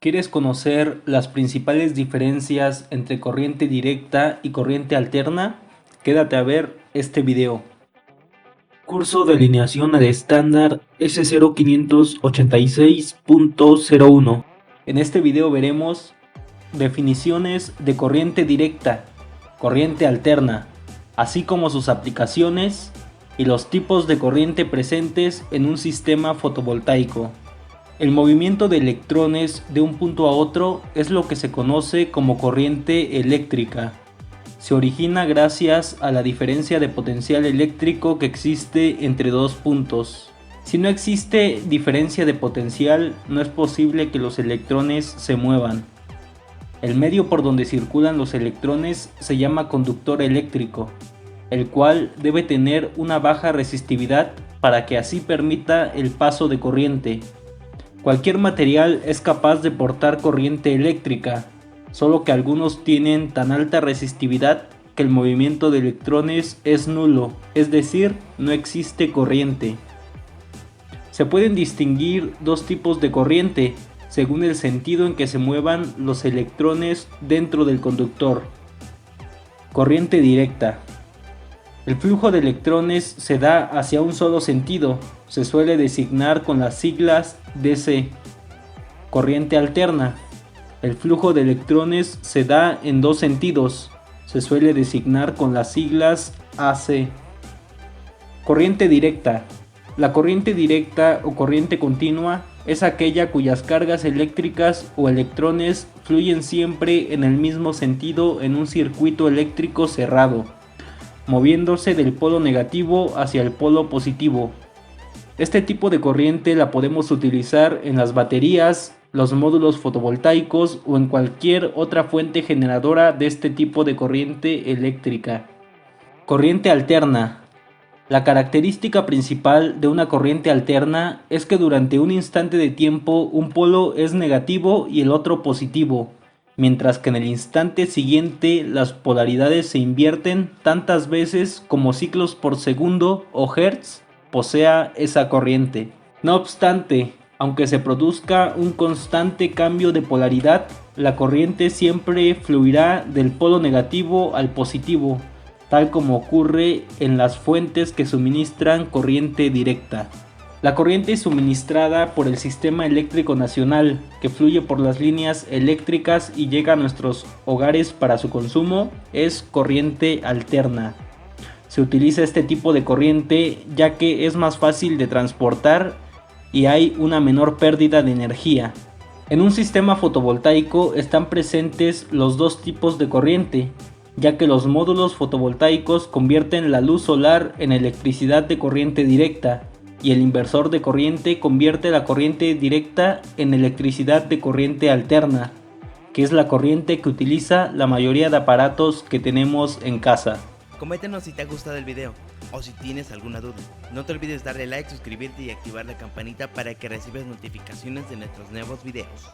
¿Quieres conocer las principales diferencias entre corriente directa y corriente alterna? Quédate a ver este video. Curso de alineación al estándar S0586.01. En este video veremos definiciones de corriente directa, corriente alterna, así como sus aplicaciones y los tipos de corriente presentes en un sistema fotovoltaico. El movimiento de electrones de un punto a otro es lo que se conoce como corriente eléctrica. Se origina gracias a la diferencia de potencial eléctrico que existe entre dos puntos. Si no existe diferencia de potencial, no es posible que los electrones se muevan. El medio por donde circulan los electrones se llama conductor eléctrico, el cual debe tener una baja resistividad para que así permita el paso de corriente. Cualquier material es capaz de portar corriente eléctrica, solo que algunos tienen tan alta resistividad que el movimiento de electrones es nulo, es decir, no existe corriente. Se pueden distinguir dos tipos de corriente, según el sentido en que se muevan los electrones dentro del conductor. Corriente directa. El flujo de electrones se da hacia un solo sentido, se suele designar con las siglas DC. Corriente alterna. El flujo de electrones se da en dos sentidos, se suele designar con las siglas AC. Corriente directa. La corriente directa o corriente continua es aquella cuyas cargas eléctricas o electrones fluyen siempre en el mismo sentido en un circuito eléctrico cerrado, moviéndose del polo negativo hacia el polo positivo. Este tipo de corriente la podemos utilizar en las baterías, los módulos fotovoltaicos o en cualquier otra fuente generadora de este tipo de corriente eléctrica. Corriente alterna. La característica principal de una corriente alterna es que durante un instante de tiempo un polo es negativo y el otro positivo, mientras que en el instante siguiente las polaridades se invierten tantas veces como ciclos por segundo o hertz posea esa corriente. No obstante, aunque se produzca un constante cambio de polaridad, la corriente siempre fluirá del polo negativo al positivo, tal como ocurre en las fuentes que suministran corriente directa. La corriente suministrada por el Sistema Eléctrico Nacional, que fluye por las líneas eléctricas y llega a nuestros hogares para su consumo, es corriente alterna. Se utiliza este tipo de corriente ya que es más fácil de transportar y hay una menor pérdida de energía. En un sistema fotovoltaico están presentes los dos tipos de corriente, ya que los módulos fotovoltaicos convierten la luz solar en electricidad de corriente directa, y el inversor de corriente convierte la corriente directa en electricidad de corriente alterna, que es la corriente que utiliza la mayoría de aparatos que tenemos en casa. Coméntanos si te ha gustado el video o si tienes alguna duda. No te olvides darle like, suscribirte y activar la campanita para que recibas notificaciones de nuestros nuevos videos.